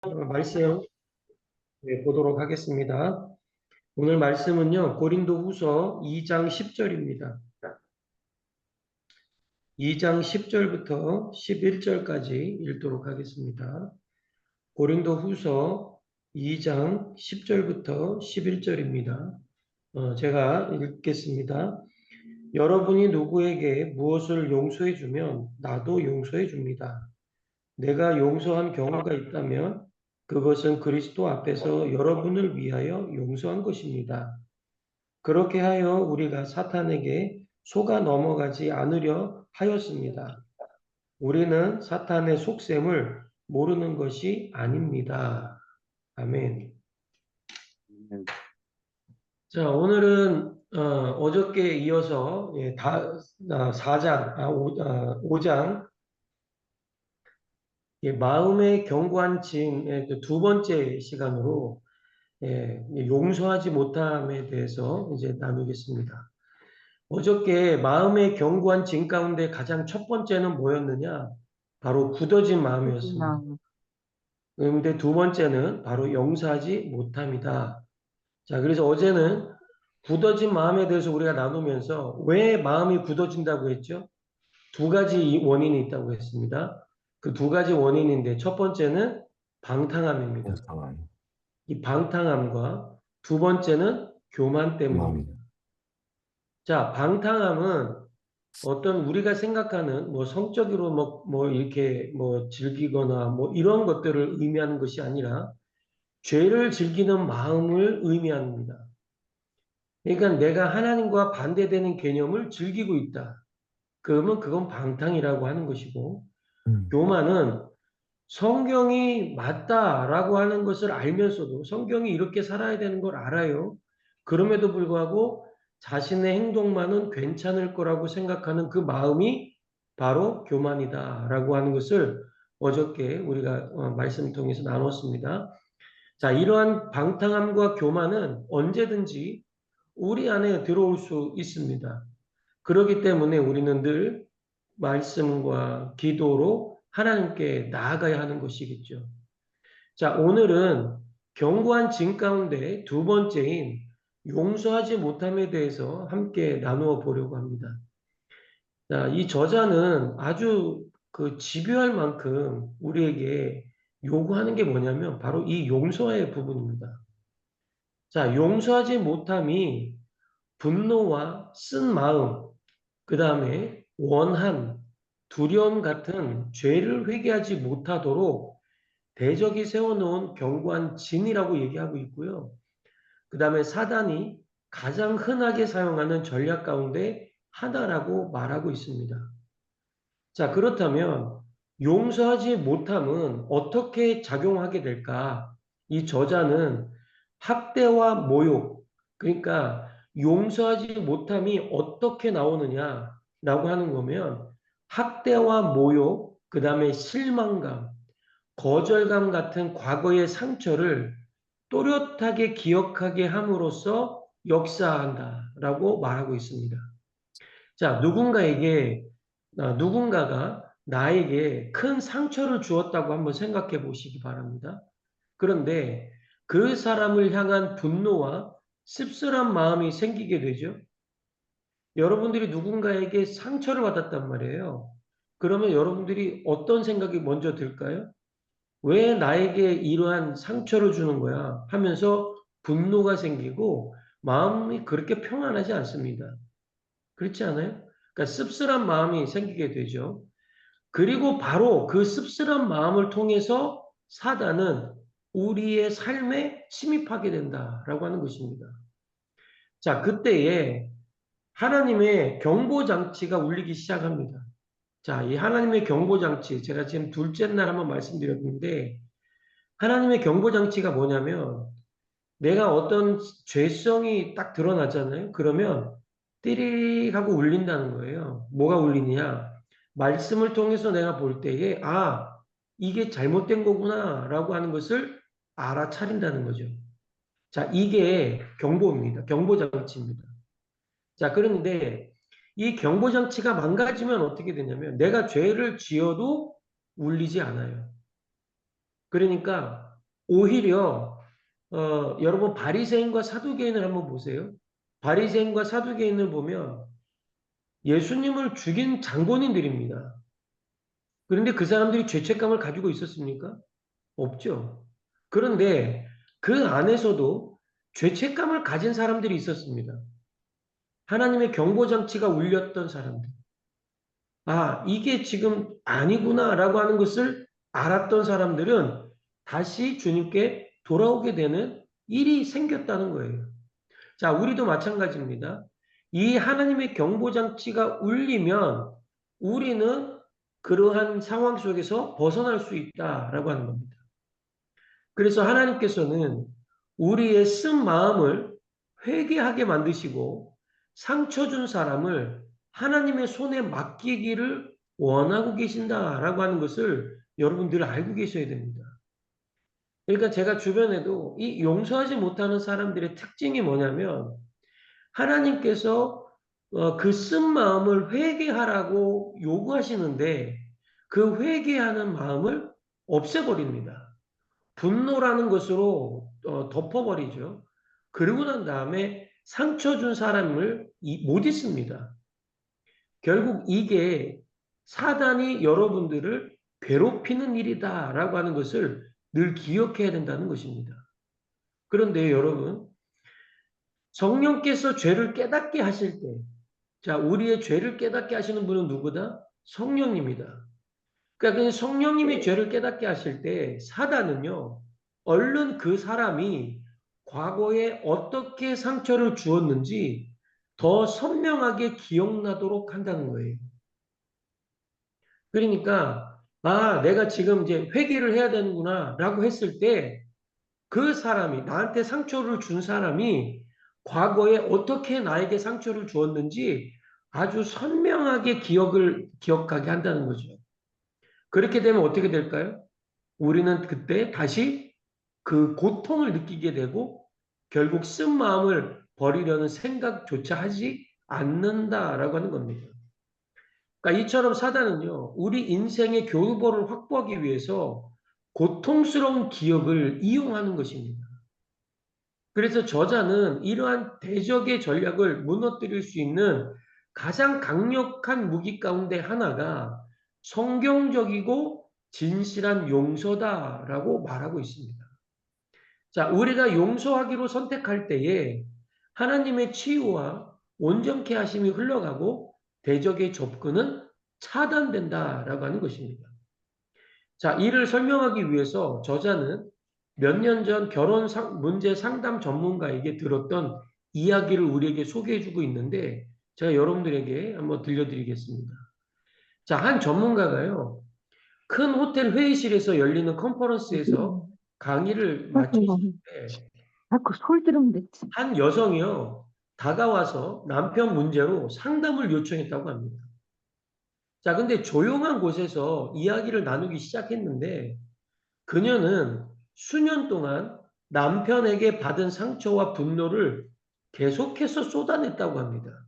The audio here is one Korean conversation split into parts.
말씀 보도록 하겠습니다. 오늘 말씀은요, 고린도후서 2장 10절입니다. 2장 10절부터 11절까지 읽도록 하겠습니다. 고린도후서 2장 10절부터 11절입니다. 제가 읽겠습니다. 여러분이 누구에게 무엇을 용서해 주면 나도 용서해 줍니다. 내가 용서한 경우가 있다면 그것은 그리스도 앞에서 여러분을 위하여 용서한 것입니다. 그렇게 하여 우리가 사탄에게 속아 넘어가지 않으려 하였습니다. 우리는 사탄의 속셈을 모르는 것이 아닙니다. 아멘. 자, 오늘은 어저께 이어서 4장, 5장 마음의 견고한 징의 두 번째 시간으로 용서하지 못함에 대해서 이제 나누겠습니다. 어저께 마음의 견고한 징 가운데 가장 첫 번째는 뭐였느냐? 바로 굳어진 마음이었습니다. 그런데 두 번째는 바로 용서하지 못함이다. 자, 그래서 어제는 굳어진 마음에 대해서 우리가 나누면서 왜 마음이 굳어진다고 했죠? 두 가지 원인이 있다고 했습니다. 그 두 가지 원인인데 첫 번째는 방탕함입니다. 이 방탕함과 두 번째는 교만 때문입니다. 자, 방탕함은 어떤 우리가 생각하는 뭐 성적으로 뭐 이렇게 뭐 즐기거나 뭐 이런 것들을 의미하는 것이 아니라 죄를 즐기는 마음을 의미합니다. 그러니까 내가 하나님과 반대되는 개념을 즐기고 있다. 그러면 그건 방탕이라고 하는 것이고, 교만은 성경이 맞다라고 하는 것을 알면서도 성경이 이렇게 살아야 되는 걸 알아요. 그럼에도 불구하고 자신의 행동만은 괜찮을 거라고 생각하는 그 마음이 바로 교만이다라고 하는 것을 어저께 우리가 말씀을 통해서 나눴습니다. 자, 이러한 방탕함과 교만은 언제든지 우리 안에 들어올 수 있습니다. 그렇기 때문에 우리는 늘 말씀과 기도로 하나님께 나아가야 하는 것이겠죠. 자, 오늘은 견고한 징 가운데 두 번째인 용서하지 못함에 대해서 함께 나누어 보려고 합니다. 자, 이 저자는 아주 집요할 만큼 우리에게 요구하는 게 뭐냐면 바로 이 용서의 부분입니다. 자, 용서하지 못함이 분노와 쓴 마음, 그 다음에 원한, 두려움 같은 죄를 회개하지 못하도록 대적이 세워놓은 견고한 진이라고 얘기하고 있고요. 그 다음에 사단이 가장 흔하게 사용하는 전략 가운데 하나라고 말하고 있습니다. 자, 그렇다면 용서하지 못함은 어떻게 작용하게 될까? 이 저자는 학대와 모욕, 그러니까 용서하지 못함이 어떻게 나오느냐라고 하는 거면 학대와 모욕, 그 다음에 실망감, 거절감 같은 과거의 상처를 또렷하게 기억하게 함으로써 역사한다라고 말하고 있습니다. 자, 누군가가 나에게 큰 상처를 주었다고 한번 생각해 보시기 바랍니다. 그런데 그 사람을 향한 분노와 씁쓸한 마음이 생기게 되죠. 여러분들이 누군가에게 상처를 받았단 말이에요. 그러면 여러분들이 어떤 생각이 먼저 들까요? 왜 나에게 이러한 상처를 주는 거야? 하면서 분노가 생기고 마음이 그렇게 평안하지 않습니다. 그렇지 않아요? 그러니까 씁쓸한 마음이 생기게 되죠. 그리고 바로 그 씁쓸한 마음을 통해서 사단은 우리의 삶에 침입하게 된다라고 하는 것입니다. 자, 그때에 하나님의 경보장치가 울리기 시작합니다. 자, 이 하나님의 경보장치, 제가 지금 둘째 날 한번 말씀드렸는데, 하나님의 경보장치가 뭐냐면, 내가 어떤 죄성이 딱 드러나잖아요. 그러면 띠리릭 하고 울린다는 거예요. 뭐가 울리냐? 말씀을 통해서 내가 볼 때에 이게 잘못된 거구나 라고 하는 것을 알아차린다는 거죠. 자, 이게 경보입니다. 경보장치입니다. 자, 그런데 이 경보장치가 망가지면 어떻게 되냐면 내가 죄를 지어도 울리지 않아요. 그러니까 오히려 여러분 바리새인과 사두개인을 한번 보세요. 바리새인과 사두개인을 보면 예수님을 죽인 장본인들입니다. 그런데 그 사람들이 죄책감을 가지고 있었습니까? 없죠. 그런데 그 안에서도 죄책감을 가진 사람들이 있었습니다. 하나님의 경고장치가 울렸던 사람들. 아, 이게 지금 아니구나라고 하는 것을 알았던 사람들은 다시 주님께 돌아오게 되는 일이 생겼다는 거예요. 자, 우리도 마찬가지입니다. 이 하나님의 경보장치가 울리면 우리는 그러한 상황 속에서 벗어날 수 있다라고 하는 겁니다. 그래서 하나님께서는 우리의 쓴 마음을 회개하게 만드시고 상처 준 사람을 하나님의 손에 맡기기를 원하고 계신다라고 하는 것을 여러분들 알고 계셔야 됩니다. 그러니까 제가 주변에도 이 용서하지 못하는 사람들의 특징이 뭐냐면 하나님께서 그 쓴 마음을 회개하라고 요구하시는데 그 회개하는 마음을 없애버립니다. 분노라는 것으로 덮어버리죠. 그러고 난 다음에 상처 준 사람을 못 잊습니다. 결국 이게 사단이 여러분들을 괴롭히는 일이다라고 하는 것을 늘 기억해야 된다는 것입니다. 그런데 여러분, 성령께서 죄를 깨닫게 하실 때, 자, 우리의 죄를 깨닫게 하시는 분은 누구다? 성령님이다. 그러니까 그 성령님이 죄를 깨닫게 하실 때 사단은요, 얼른 그 사람이 과거에 어떻게 상처를 주었는지 더 선명하게 기억나도록 한다는 거예요. 그러니까, 아, 내가 지금 이제 회개를 해야 되는구나 라고 했을 때 그 사람이, 나한테 상처를 준 사람이 과거에 어떻게 나에게 상처를 주었는지 아주 선명하게 기억하게 한다는 거죠. 그렇게 되면 어떻게 될까요? 우리는 그때 다시 그 고통을 느끼게 되고 결국 쓴 마음을 버리려는 생각조차 하지 않는다라고 하는 겁니다. 그러니까 이처럼 사단은요, 우리 인생의 교훈벌을 확보하기 위해서 고통스러운 기억을 이용하는 것입니다. 그래서 저자는 이러한 대적의 전략을 무너뜨릴 수 있는 가장 강력한 무기 가운데 하나가 성경적이고 진실한 용서다라고 말하고 있습니다. 자, 우리가 용서하기로 선택할 때에 하나님의 치유와 온전케 하심이 흘러가고 대적의 접근은 차단된다라고 하는 것입니다. 자, 이를 설명하기 위해서 저자는 몇 년 전 문제 상담 전문가에게 들었던 이야기를 우리에게 소개해주고 있는데 제가 여러분들에게 한번 들려드리겠습니다. 자, 한 전문가가요, 큰 호텔 회의실에서 열리는 컨퍼런스에서 강의를 마쳤을 때 자꾸 소리 들으면 됐지. 한 여성이요, 다가와서 남편 문제로 상담을 요청했다고 합니다. 자, 근데 조용한 곳에서 이야기를 나누기 시작했는데 그녀는 수년 동안 남편에게 받은 상처와 분노를 계속해서 쏟아냈다고 합니다.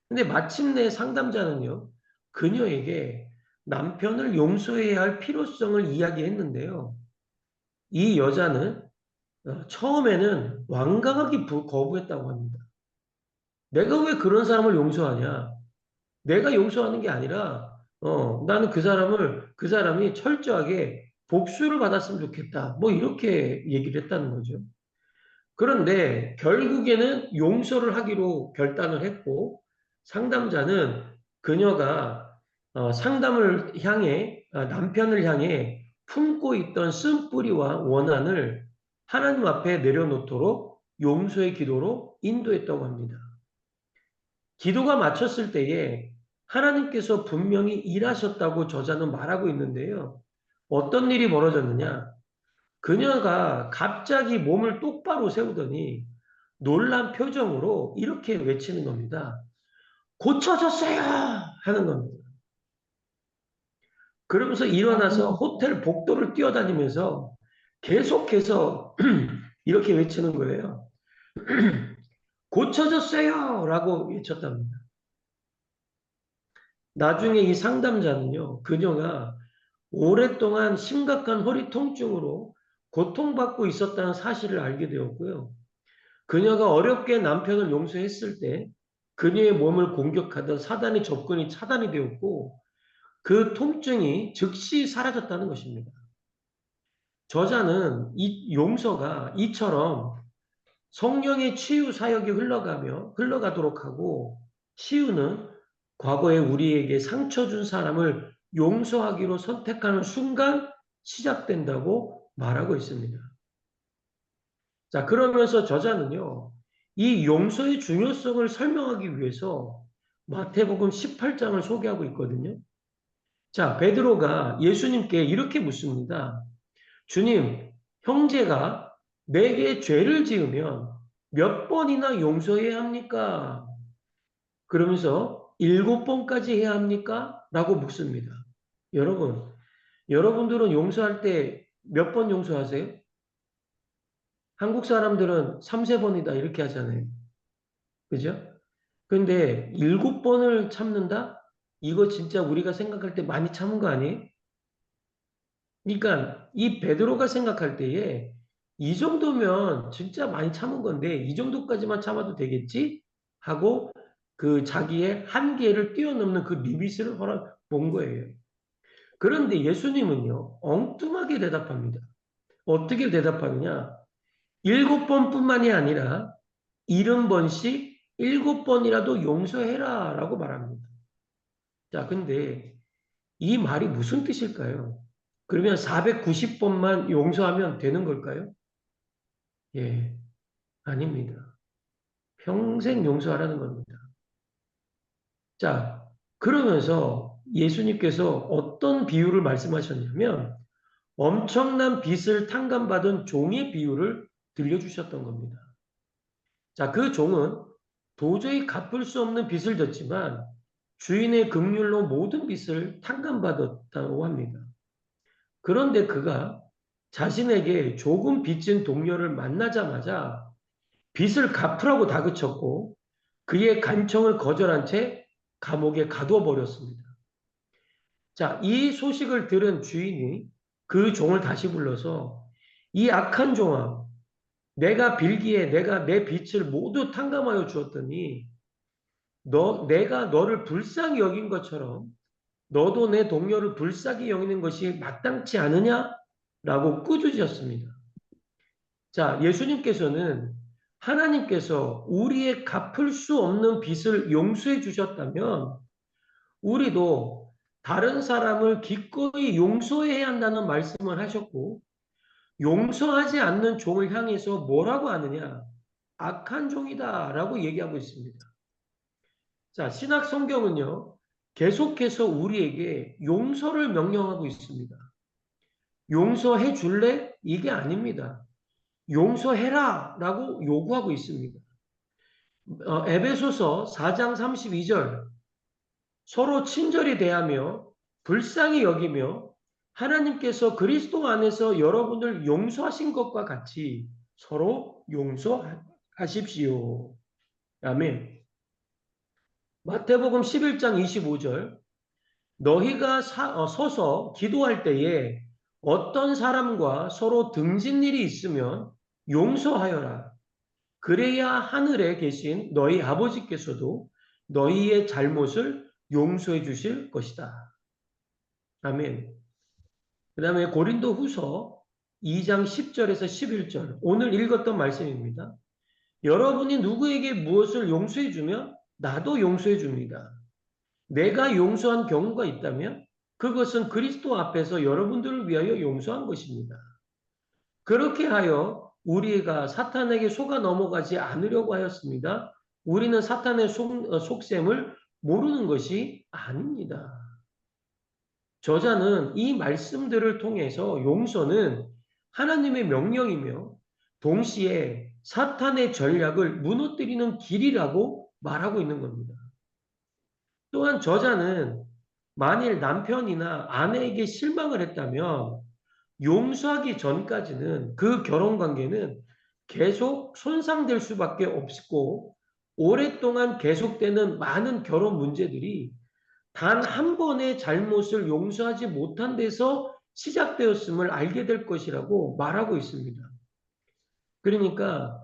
근데 마침내 상담자는요, 그녀에게 남편을 용서해야 할 필요성을 이야기했는데요. 이 여자는 처음에는 완강하게 거부했다고 합니다. 내가 왜 그런 사람을 용서하냐? 내가 용서하는 게 아니라, 나는 그 사람이 철저하게 복수를 받았으면 좋겠다. 뭐 이렇게 얘기를 했다는 거죠. 그런데 결국에는 용서를 하기로 결단을 했고, 상담자는 그녀가 남편을 향해 품고 있던 쓴뿌리와 원한을 하나님 앞에 내려놓도록 용서의 기도로 인도했다고 합니다. 기도가 마쳤을 때에 하나님께서 분명히 일하셨다고 저자는 말하고 있는데요. 어떤 일이 벌어졌느냐? 그녀가 갑자기 몸을 똑바로 세우더니 놀란 표정으로 이렇게 외치는 겁니다. 고쳐졌어요! 하는 겁니다. 그러면서 일어나서 호텔 복도를 뛰어다니면서 계속해서 이렇게 외치는 거예요. 고쳐졌어요! 라고 외쳤답니다. 나중에 이 상담자는요, 그녀가 오랫동안 심각한 허리 통증으로 고통받고 있었다는 사실을 알게 되었고요. 그녀가 어렵게 남편을 용서했을 때 그녀의 몸을 공격하던 사단의 접근이 차단이 되었고 그 통증이 즉시 사라졌다는 것입니다. 저자는 이 용서가 이처럼 성령의 치유 사역이 흘러가도록 하고 치유는 과거에 우리에게 상처 준 사람을 용서하기로 선택하는 순간 시작된다고 말하고 있습니다. 자, 그러면서 저자는요, 이 용서의 중요성을 설명하기 위해서 마태복음 18장을 소개하고 있거든요. 자, 베드로가 예수님께 이렇게 묻습니다. 주님, 형제가 내게 죄를 지으면 몇 번이나 용서해야 합니까? 그러면서 7번까지 해야 합니까? 라고 묻습니다. 여러분, 여러분들은 용서할 때 몇 번 용서하세요? 한국 사람들은 3, 4번이다 이렇게 하잖아요. 그죠? 근데 7번을 참는다? 이거 진짜 우리가 생각할 때 많이 참은 거 아니에요? 그러니까 이 베드로가 생각할 때에 이 정도면 진짜 많이 참은 건데 이 정도까지만 참아도 되겠지? 하고 그 자기의 한계를 뛰어넘는 그 리밋을 본 거예요. 그런데 예수님은요, 엉뚱하게 대답합니다. 어떻게 대답하느냐? 7번뿐만이 아니라 70번씩 7번이라도 용서해라 라고 말합니다. 자, 근데 이 말이 무슨 뜻일까요? 그러면 490번만 용서하면 되는 걸까요? 예, 아닙니다. 평생 용서하라는 겁니다. 자, 그러면서 예수님께서 어떤 비유를 말씀하셨냐면 엄청난 빚을 탕감받은 종의 비유를 들려주셨던 겁니다. 자, 그 종은 도저히 갚을 수 없는 빚을 졌지만 주인의 긍휼로 모든 빚을 탕감받았다고 합니다. 그런데 그가 자신에게 조금 빚진 동료를 만나자마자 빚을 갚으라고 다그쳤고 그의 간청을 거절한 채 감옥에 가두어 버렸습니다. 자, 이 소식을 들은 주인이 그 종을 다시 불러서 이 악한 종아, 내가 빌기에 내가 내 빚을 모두 탕감하여 주었더니 내가 너를 불쌍히 여긴 것처럼 너도 내 동료를 불쌍히 여기는 것이 마땅치 않으냐? 라고 꾸짖으셨습니다. 자, 예수님께서는 하나님께서 우리의 갚을 수 없는 빚을 용서해 주셨다면 우리도 다른 사람을 기꺼이 용서해야 한다는 말씀을 하셨고 용서하지 않는 종을 향해서 뭐라고 하느냐? 악한 종이다 라고 얘기하고 있습니다. 자, 신약 성경은요, 계속해서 우리에게 용서를 명령하고 있습니다. 용서해 줄래? 이게 아닙니다. 용서해라 라고 요구하고 있습니다. 에베소서 4장 32절 서로 친절히 대하며 불쌍히 여기며 하나님께서 그리스도 안에서 여러분을 용서하신 것과 같이 서로 용서하십시오. 아멘. 마태복음 11장 25절 너희가 서서 기도할 때에 어떤 사람과 서로 등진 일이 있으면 용서하여라. 그래야 하늘에 계신 너희 아버지께서도 너희의 잘못을 용서해 주실 것이다. 아멘. 그 다음에 고린도 후서 2장 10절에서 11절. 오늘 읽었던 말씀입니다. 여러분이 누구에게 무엇을 용서해 주면 나도 용서해 줍니다. 내가 용서한 경우가 있다면 그것은 그리스도 앞에서 여러분들을 위하여 용서한 것입니다. 그렇게 하여 우리가 사탄에게 속아 넘어가지 않으려고 하였습니다. 우리는 사탄의 속셈을 모르는 것이 아닙니다. 저자는 이 말씀들을 통해서 용서는 하나님의 명령이며 동시에 사탄의 전략을 무너뜨리는 길이라고 말하고 있는 겁니다. 또한 저자는 만일 남편이나 아내에게 실망을 했다면 용서하기 전까지는 그 결혼 관계는 계속 손상될 수밖에 없고 오랫동안 계속되는 많은 결혼 문제들이 단 한 번의 잘못을 용서하지 못한 데서 시작되었음을 알게 될 것이라고 말하고 있습니다. 그러니까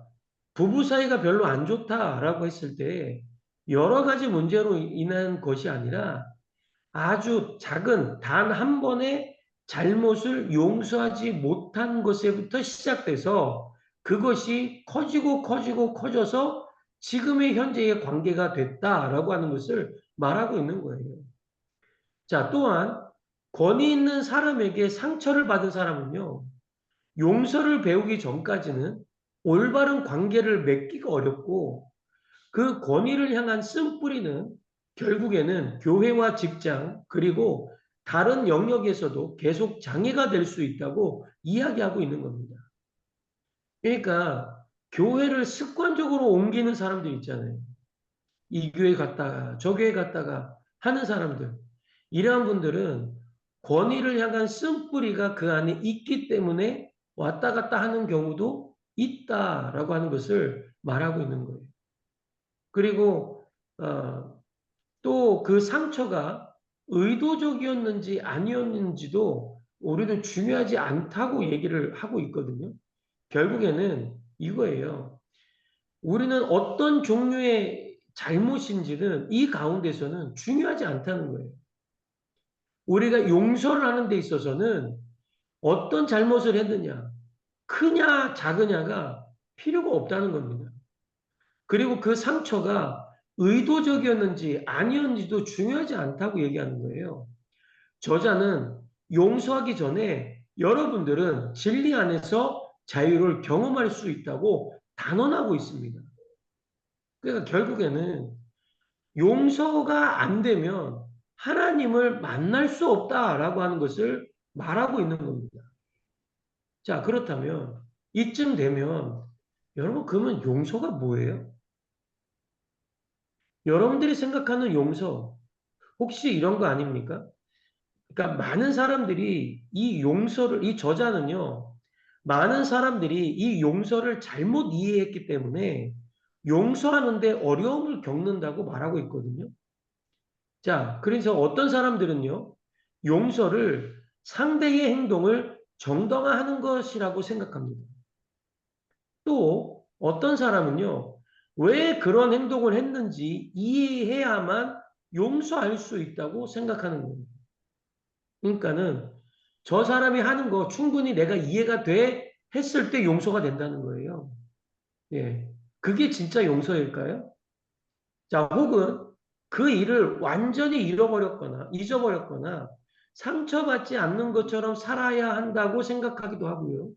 부부 사이가 별로 안 좋다라고 했을 때 여러 가지 문제로 인한 것이 아니라 아주 작은 단 한 번의 잘못을 용서하지 못한 것에부터 시작돼서 그것이 커지고 커지고 커져서 지금의 현재의 관계가 됐다라고 하는 것을 말하고 있는 거예요. 자, 또한 권위 있는 사람에게 상처를 받은 사람은요, 용서를 배우기 전까지는 올바른 관계를 맺기가 어렵고 그 권위를 향한 쓴뿌리는 결국에는 교회와 직장 그리고 다른 영역에서도 계속 장애가 될 수 있다고 이야기하고 있는 겁니다. 그러니까 교회를 습관적으로 옮기는 사람들 있잖아요. 이 교회 갔다가 저 교회 갔다가 하는 사람들. 이러한 분들은 권위를 향한 쓴뿌리가 그 안에 있기 때문에 왔다 갔다 하는 경우도 있다라고 하는 것을 말하고 있는 거예요. 그리고 또 그 상처가 의도적이었는지 아니었는지도 우리는 중요하지 않다고 얘기를 하고 있거든요. 결국에는 이거예요. 우리는 어떤 종류의 잘못인지는 이 가운데서는 중요하지 않다는 거예요. 우리가 용서를 하는 데 있어서는 어떤 잘못을 했느냐, 크냐 작으냐가 필요가 없다는 겁니다. 그리고 그 상처가 의도적이었는지 아니었는지도 중요하지 않다고 얘기하는 거예요. 저자는 용서하기 전에 여러분들은 진리 안에서 자유를 경험할 수 있다고 단언하고 있습니다. 그러니까 결국에는 용서가 안 되면 하나님을 만날 수 없다라고 하는 것을 말하고 있는 겁니다. 자, 그렇다면 이쯤 되면 여러분 그러면 용서가 뭐예요? 여러분들이 생각하는 용서 혹시 이런 거 아닙니까? 그러니까 많은 사람들이 이 용서를 이 저자는요. 많은 사람들이 이 용서를 잘못 이해했기 때문에 용서하는데 어려움을 겪는다고 말하고 있거든요. 자, 그래서 어떤 사람들은요. 용서를 상대의 행동을 정당화하는 것이라고 생각합니다. 또 어떤 사람은요. 왜 그런 행동을 했는지 이해해야만 용서할 수 있다고 생각하는 겁니다. 그러니까는 저 사람이 하는 거 충분히 내가 이해가 돼 했을 때 용서가 된다는 거예요. 예. 그게 진짜 용서일까요? 자, 혹은 그 일을 완전히 잃어버렸거나 잊어버렸거나 상처받지 않는 것처럼 살아야 한다고 생각하기도 하고요.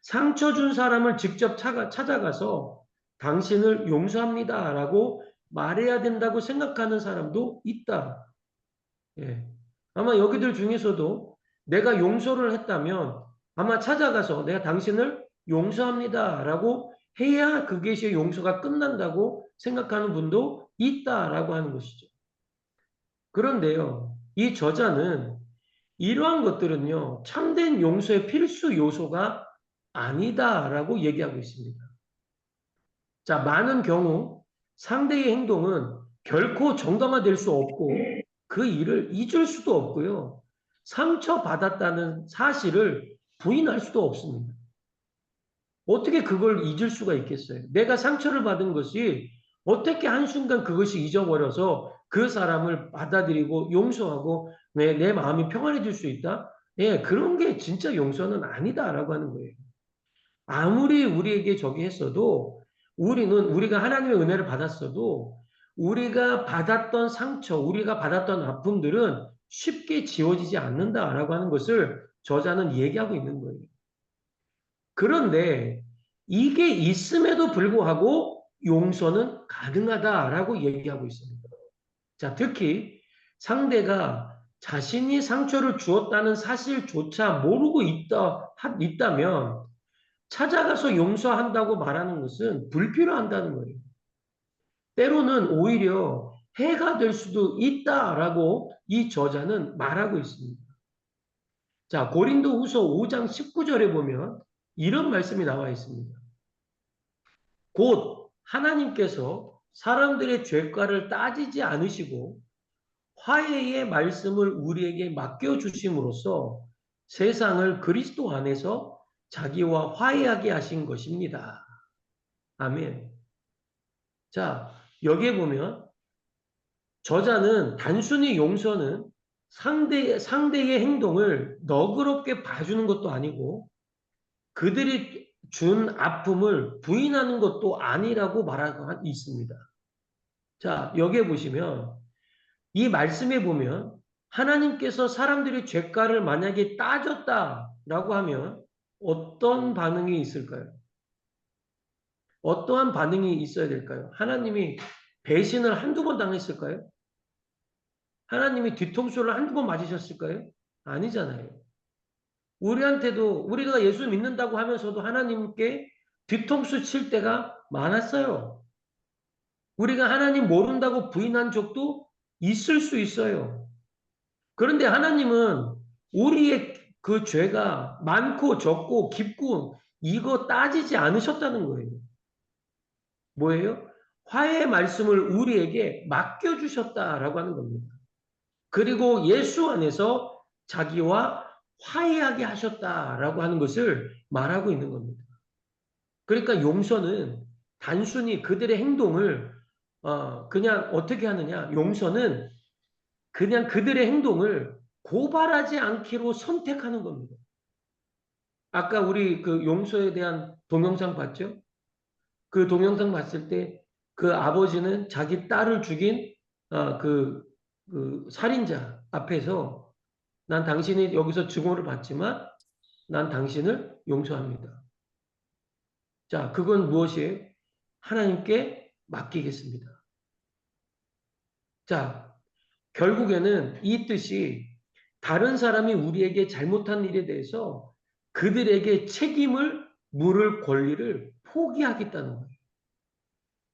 상처 준 사람을 직접 찾아가서 당신을 용서합니다라고 말해야 된다고 생각하는 사람도 있다. 예. 아마 여기들 중에서도 내가 용서를 했다면 아마 찾아가서 내가 당신을 용서합니다라고 해야 그것이 용서가 끝난다고 생각하는 분도 있다라고 하는 것이죠. 그런데요, 이 저자는 이러한 것들은요, 참된 용서의 필수 요소가 아니다라고 얘기하고 있습니다. 자, 많은 경우 상대의 행동은 결코 정당화될 수 없고 그 일을 잊을 수도 없고요. 상처받았다는 사실을 부인할 수도 없습니다. 어떻게 그걸 잊을 수가 있겠어요? 내가 상처를 받은 것이 어떻게 한순간 그것이 잊어버려서 그 사람을 받아들이고 용서하고 내 마음이 평안해질 수 있다? 예, 그런 게 진짜 용서는 아니다라고 하는 거예요. 아무리 우리에게 저기 했어도 우리가 하나님의 은혜를 받았어도 우리가 받았던 상처, 우리가 받았던 아픔들은 쉽게 지워지지 않는다라고 하는 것을 저자는 얘기하고 있는 거예요. 그런데 이게 있음에도 불구하고 용서는 가능하다라고 얘기하고 있습니다. 자, 특히 상대가 자신이 상처를 주었다는 사실조차 모르고 있다면 찾아가서 용서한다고 말하는 것은 불필요한다는 거예요. 때로는 오히려 해가 될 수도 있다라고 이 저자는 말하고 있습니다. 자, 고린도 후서 5장 19절에 보면 이런 말씀이 나와 있습니다. 곧 하나님께서 사람들의 죄과를 따지지 않으시고 화해의 말씀을 우리에게 맡겨주심으로써 세상을 그리스도 안에서 자기와 화해하게 하신 것입니다. 아멘. 자, 여기에 보면 저자는 단순히 용서는 상대의 행동을 너그럽게 봐주는 것도 아니고 그들이 준 아픔을 부인하는 것도 아니라고 말하고 있습니다. 자, 여기에 보시면 이 말씀에 보면 하나님께서 사람들의 죄가를 만약에 따졌다라고 하면 어떤 반응이 있을까요? 어떠한 반응이 있어야 될까요? 하나님이 배신을 한두 번 당했을까요? 하나님이 뒤통수를 한두 번 맞으셨을까요? 아니잖아요. 우리한테도 우리가 예수 믿는다고 하면서도 하나님께 뒤통수 칠 때가 많았어요. 우리가 하나님 모른다고 부인한 적도 있을 수 있어요. 그런데 하나님은 우리의 그 죄가 많고 적고 깊고 이거 따지지 않으셨다는 거예요. 뭐예요? 화해의 말씀을 우리에게 맡겨주셨다라고 하는 겁니다. 그리고 예수 안에서 자기와 화해하게 하셨다라고 하는 것을 말하고 있는 겁니다. 그러니까 용서는 단순히 그들의 행동을 그냥 어떻게 하느냐? 용서는 그냥 그들의 행동을 고발하지 않기로 선택하는 겁니다. 아까 우리 그 용서에 대한 동영상 봤죠? 그 동영상 봤을 때 그 아버지는 자기 딸을 죽인 그 살인자 앞에서 난 당신이 여기서 증오를 받지만 난 당신을 용서합니다. 자, 그건 무엇이에요? 하나님께 맡기겠습니다. 자, 결국에는 이 뜻이 다른 사람이 우리에게 잘못한 일에 대해서 그들에게 책임을 물을 권리를 포기하겠다는 거예요.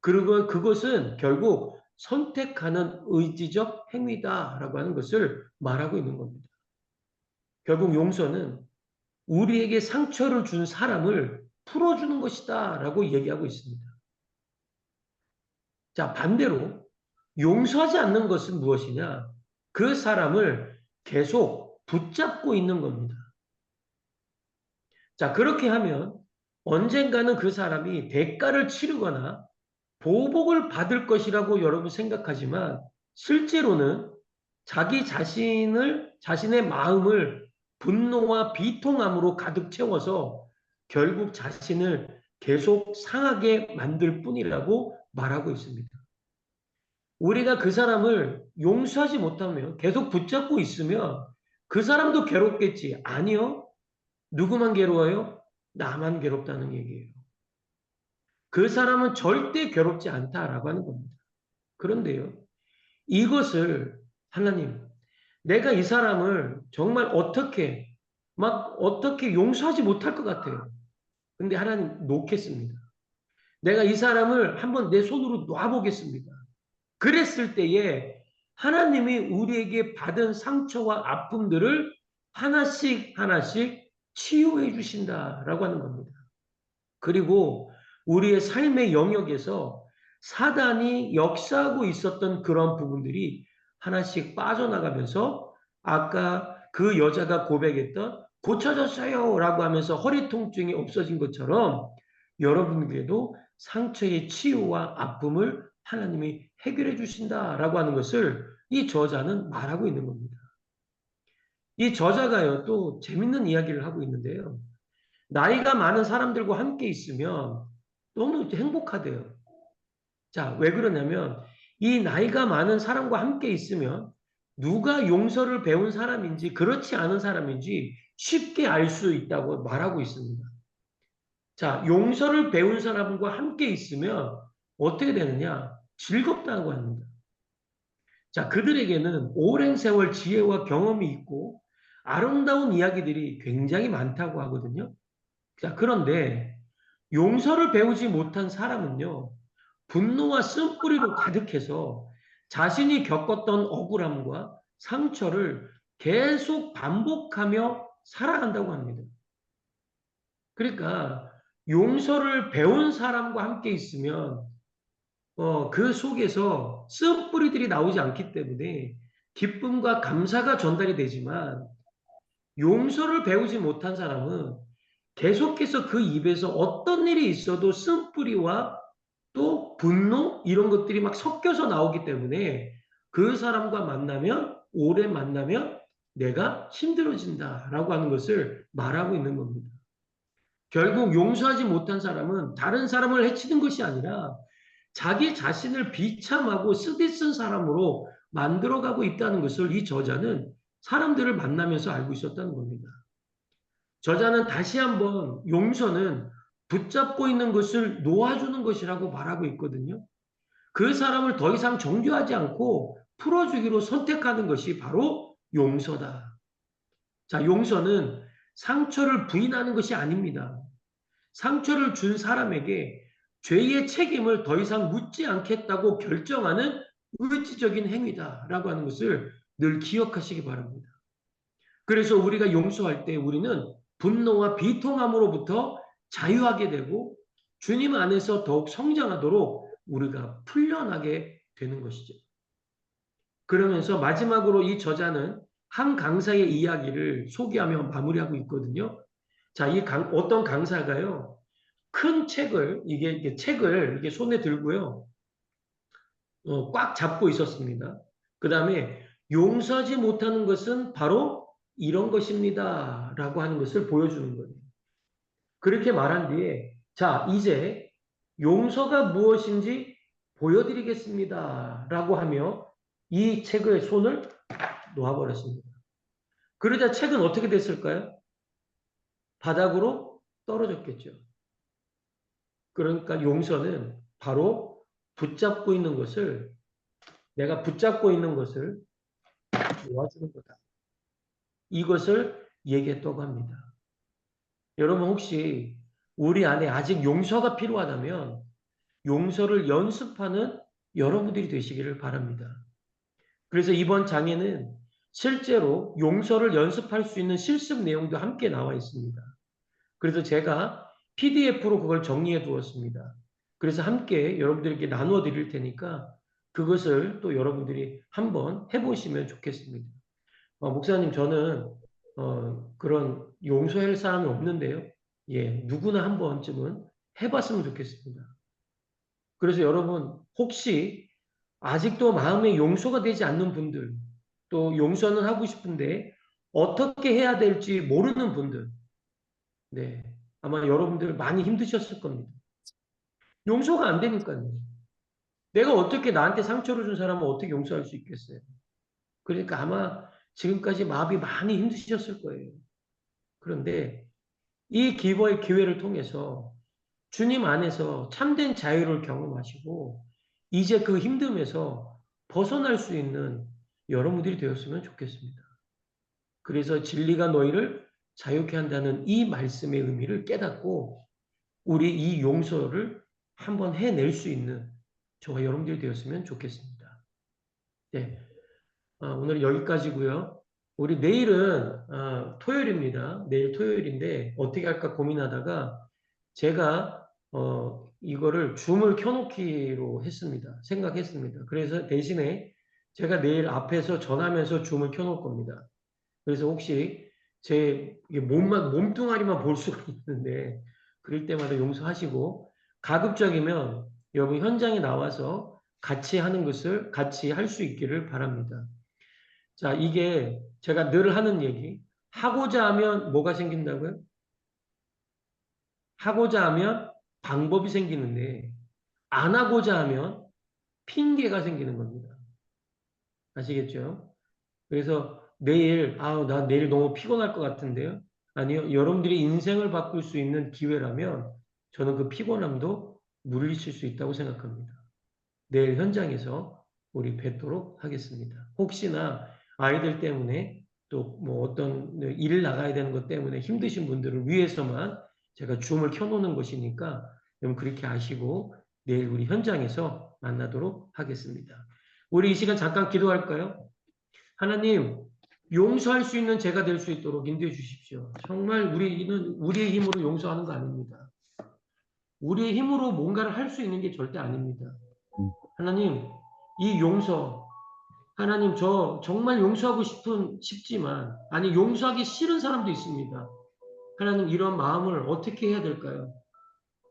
그리고 그것은 결국 선택하는 의지적 행위다라고 하는 것을 말하고 있는 겁니다. 결국 용서는 우리에게 상처를 준 사람을 풀어주는 것이다라고 얘기하고 있습니다. 자, 반대로 용서하지 않는 것은 무엇이냐? 그 사람을 계속 붙잡고 있는 겁니다. 자, 그렇게 하면 언젠가는 그 사람이 대가를 치르거나 보복을 받을 것이라고 여러분 생각하지만 실제로는 자신의 마음을 분노와 비통함으로 가득 채워서 결국 자신을 계속 상하게 만들 뿐이라고 말하고 있습니다. 우리가 그 사람을 용서하지 못하면 계속 붙잡고 있으면 그 사람도 괴롭겠지. 아니요. 누구만 괴로워요? 나만 괴롭다는 얘기예요. 그 사람은 절대 괴롭지 않다라고 하는 겁니다. 그런데요, 이것을 하나님, 내가 이 사람을 정말 어떻게 용서하지 못할 것 같아요. 근데 하나님 놓겠습니다. 내가 이 사람을 한번 내 손으로 놔보겠습니다. 그랬을 때에 하나님이 우리에게 받은 상처와 아픔들을 하나씩 하나씩 치유해 주신다라고 하는 겁니다. 그리고 우리의 삶의 영역에서 사단이 역사하고 있었던 그런 부분들이 하나씩 빠져나가면서 아까 그 여자가 고백했던 고쳐졌어요 라고 하면서 허리 통증이 없어진 것처럼 여러분에게도 상처의 치유와 아픔을 하나님이 해결해 주신다라고 하는 것을 이 저자는 말하고 있는 겁니다. 이 저자가요, 또 재밌는 이야기를 하고 있는데요. 나이가 많은 사람들과 함께 있으면 너무 행복하대요. 자, 왜 그러냐면 이 나이가 많은 사람과 함께 있으면 누가 용서를 배운 사람인지 그렇지 않은 사람인지 쉽게 알 수 있다고 말하고 있습니다. 자, 용서를 배운 사람과 함께 있으면 어떻게 되느냐? 즐겁다고 합니다. 자, 그들에게는 오랜 세월 지혜와 경험이 있고 아름다운 이야기들이 굉장히 많다고 하거든요. 자, 그런데 용서를 배우지 못한 사람은요, 분노와 쓴뿌리로 가득해서 자신이 겪었던 억울함과 상처를 계속 반복하며 살아간다고 합니다. 그러니까 용서를 배운 사람과 함께 있으면 그 속에서 쓴뿌리들이 나오지 않기 때문에 기쁨과 감사가 전달이 되지만 용서를 배우지 못한 사람은 계속해서 그 입에서 어떤 일이 있어도 쓴뿌리와 또 분노 이런 것들이 막 섞여서 나오기 때문에 그 사람과 만나면 오래 만나면 내가 힘들어진다라고 하는 것을 말하고 있는 겁니다. 결국 용서하지 못한 사람은 다른 사람을 해치는 것이 아니라 자기 자신을 비참하고 쓰디쓴 사람으로 만들어가고 있다는 것을 이 저자는 사람들을 만나면서 알고 있었다는 겁니다. 저자는 다시 한번 용서는 붙잡고 있는 것을 놓아주는 것이라고 말하고 있거든요. 그 사람을 더 이상 정죄하지 않고 풀어주기로 선택하는 것이 바로 용서다. 자, 용서는 상처를 부인하는 것이 아닙니다. 상처를 준 사람에게 죄의 책임을 더 이상 묻지 않겠다고 결정하는 의지적인 행위다라고 하는 것을 늘 기억하시기 바랍니다. 그래서 우리가 용서할 때 우리는 분노와 비통함으로부터 자유하게 되고 주님 안에서 더욱 성장하도록 우리가 풀려나게 되는 것이죠. 그러면서 마지막으로 이 저자는 한 강사의 이야기를 소개하며 마무리하고 있거든요. 자, 어떤 강사가요. 큰 책을 이게 책을 이게 손에 들고요. 꽉 잡고 있었습니다. 그다음에 용서하지 못하는 것은 바로 이런 것입니다라고 하는 것을 보여주는 거예요. 그렇게 말한 뒤에 자, 이제 용서가 무엇인지 보여드리겠습니다라고 하며 이 책의 손을 놓아버렸습니다. 그러자 책은 어떻게 됐을까요? 바닥으로 떨어졌겠죠. 그러니까 용서는 바로 붙잡고 있는 것을 내가 붙잡고 있는 것을 놓아주는 거다. 이것을 얘기했다고 합니다. 여러분 혹시 우리 안에 아직 용서가 필요하다면 용서를 연습하는 여러분들이 되시기를 바랍니다. 그래서 이번 장에는 실제로 용서를 연습할 수 있는 실습 내용도 함께 나와 있습니다. 그래서 제가 PDF로 그걸 정리해 두었습니다. 그래서 함께 여러분들께 나누어 드릴 테니까 그것을 또 여러분들이 한번 해보시면 좋겠습니다. 목사님, 저는 그런 용서할 사람이 없는데요. 예, 누구나 한 번쯤은 해봤으면 좋겠습니다. 그래서 여러분, 혹시 아직도 마음에 용서가 되지 않는 분들, 또 용서는 하고 싶은데 어떻게 해야 될지 모르는 분들, 네, 아마 여러분들 많이 힘드셨을 겁니다. 용서가 안 되니까요. 내가 어떻게 나한테 상처를 준 사람을 어떻게 용서할 수 있겠어요? 그러니까 아마 지금까지 마음이 많이 힘드셨을 거예요. 그런데 이 기버의 기회를 통해서 주님 안에서 참된 자유를 경험하시고 이제 그 힘듦에서 벗어날 수 있는 여러분들이 되었으면 좋겠습니다. 그래서 진리가 너희를 자유케 한다는 이 말씀의 의미를 깨닫고 우리 이 용서를 한번 해낼 수 있는 저와 여러분들이 되었으면 좋겠습니다. 네, 오늘 여기까지고요. 우리 내일은 토요일입니다. 내일 토요일인데 어떻게 할까 고민하다가 제가 이거를 줌을 켜놓기로 했습니다. 생각했습니다. 그래서 대신에 제가 내일 앞에서 전하면서 줌을 켜놓을 겁니다. 그래서 혹시 제 몸뚱아리만 볼 수가 있는데 그럴 때마다 용서하시고 가급적이면 여러분 현장에 나와서 같이 하는 것을 같이 할 수 있기를 바랍니다. 자, 이게 제가 늘 하는 얘기. 하고자 하면 뭐가 생긴다고요? 하고자 하면 방법이 생기는데 안 하고자 하면 핑계가 생기는 겁니다. 아시겠죠? 그래서 내일, 나 내일 너무 피곤할 것 같은데요? 아니요, 여러분들이 인생을 바꿀 수 있는 기회라면 저는 그 피곤함도 물리칠 수 있다고 생각합니다. 내일 현장에서 우리 뵙도록 하겠습니다. 혹시나 아이들 때문에 또 뭐 어떤 일을 나가야 되는 것 때문에 힘드신 분들을 위해서만 제가 줌을 켜놓는 것이니까 여러분 그렇게 아시고 내일 우리 현장에서 만나도록 하겠습니다. 우리 이 시간 잠깐 기도할까요? 하나님, 용서할 수 있는 제가 될 수 있도록 인도해 주십시오. 정말 우리는 우리의 힘으로 용서하는 거 아닙니다. 우리의 힘으로 뭔가를 할 수 있는 게 절대 아닙니다. 하나님, 이 용서, 하나님 저 정말 용서하고 싶지만 아니 용서하기 싫은 사람도 있습니다. 하나님 이런 마음을 어떻게 해야 될까요?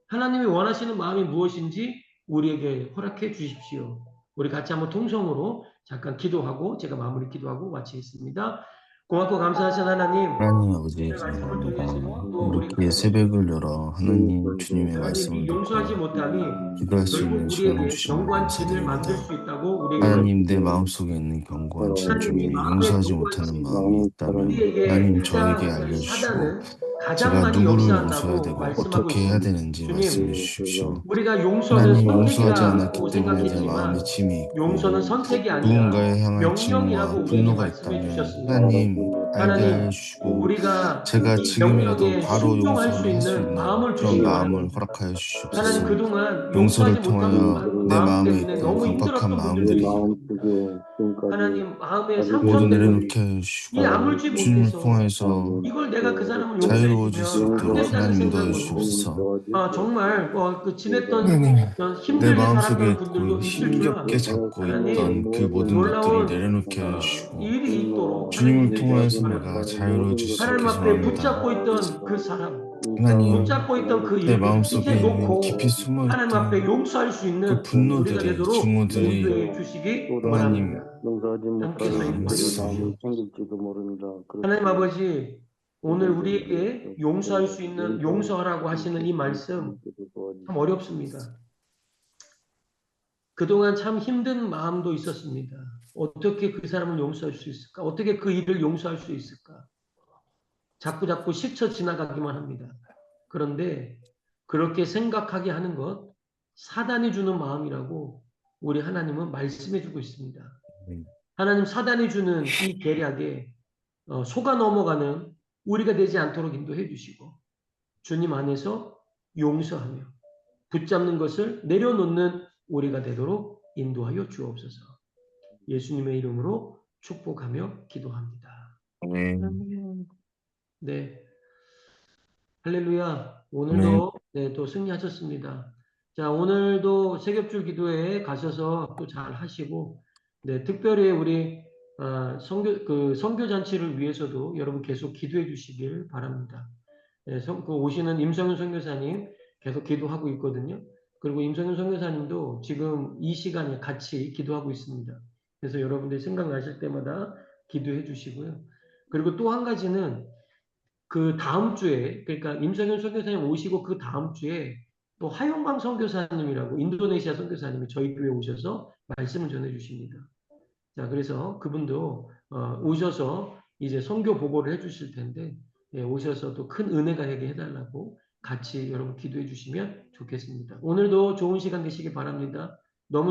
하나님이 원하시는 마음이 무엇인지 우리에게 허락해 주십시오. 우리 같이 한번 통성으로 잠깐 기도하고 제가 마무리 기도하고 마치겠습니다. 고맙고 감사하신 하나님, 하나님 아버지 오늘 말씀을 감사합니다. 통해서 또 우리 이렇게 새벽을 열어 하나님 주님의 하나님 이 말씀을 용서하지 듣고 못함이 기도할 수 있는 결국 시간을 우리에게 주신 걸 견고한 짐을 만들 감사드립니다. 수 있다고 우리에게 하나님 내 마음속에 있는 견고한 짐 하나님 이 중에 마음의 용서하지 견고한 못하는 짐 마음이 있다면 우리에게 하나님 저에게 가장 알려주시고 사단은 가장 제가 많이 누구를 용서해야 역사한다고 되고 말씀하고 어떻게 해야 있습니다. 되는지 말씀해 주님, 주십시오. 우리가 용서는 하나님 용서하지 않았기 선택이라고 때문에 내 마음에 생각했지만 짐이 있고 용서는 선택이 아니라 누군가에 향한 명령이라고 증오와 우리에게 분노가 말씀해 있다면 주셨습니다. 하나님 알게 하나님, 해주시고 우리가 제가 이 지금이라도 명령에 바로 순종할 수 용서를 할 수 있는 있는 마음을 그런 주시기 마음을 바랍니다. 허락하여 하나님 주시옵소서. 그동안 용서하지 용서를 못한 통하여 내 마음 마음에 때문에 있던 너무 강박한 힘들었던 분들도 있을 마음들이 겁니다. 하나님 마음의 모두 상처 때문에 내려놓게 이 해주시고 아물지 주님을 못해서 통하여서 이걸 내가 그 사람을 자유로워질 수 용서해주면 안 있도록 된다는 하나님 인도해 생각으로 주시옵소서. 정말 그 지냈던 하나님 내 힘들게 마음속에 살았던 있고 분들도 있을지만 힘겹게 잡고 있던 하나님 그 모든 것들이 놀라운 내려놓게 해주시고 일이 있도록 하나님 주님을 인도해 주시기 통하여서 내가 바랍니다. 자유로워질 수 하나님 있게 앞에 소원합니다. 붙잡고 있던 그 사람, 하나님 붙잡고 있던 그 내 일들 마음속에 이제 있는 깊이 놓고 하나님 앞에 숨어있던 용서할 수 그 있는 우리가 분노들이 되도록 증오들이 인도해 주시기 하나님 원합니다. 함께 서 말씀 인도해 하나님 아버지, 오늘 우리에게 용서할 수 있는 용서하라고 하시는 이 말씀 참 어렵습니다. 그동안 참 힘든 마음도 있었습니다. 어떻게 그 사람을 용서할 수 있을까? 어떻게 그 일을 용서할 수 있을까? 자꾸 스쳐 지나가기만 합니다. 그런데 그렇게 생각하게 하는 것 사단이 주는 마음이라고 우리 하나님은 말씀해 주고 있습니다. 하나님 사단이 주는 이 계략에 속아 넘어가는 우리가 되지 않도록 인도해 주시고 주님 안에서 용서하며 붙잡는 것을 내려놓는 우리가 되도록 인도하여 주옵소서. 예수님의 이름으로 축복하며 기도합니다. 네, 할렐루야. 오늘도 또 승리하셨습니다. 자, 오늘도 세겹줄 기도회에 가셔서 또 잘 하시고, 네, 특별히 우리 선교 잔치를 위해서도 여러분 계속 기도해 주시길 바랍니다. 네, 오시는 임성윤 선교사님 계속 기도하고 있거든요. 그리고 임성윤 선교사님도 지금 이 시간에 같이 기도하고 있습니다. 그래서 여러분들이 생각나실 때마다 기도해 주시고요. 그리고 또 한 가지는 그 다음 주에, 그러니까 임성윤 선교사님 오시고 그 다음 주에 또 하용광 선교사님이라고 인도네시아 선교사님이 저희 교회에 오셔서 말씀을 전해 주십니다. 자, 그래서 그분도 오셔서 이제 선교 보고를 해 주실 텐데, 예, 오셔서 또 큰 은혜가 되게 해달라고 같이 여러분 기도해 주시면 좋겠습니다. 오늘도 좋은 시간 되시기 바랍니다.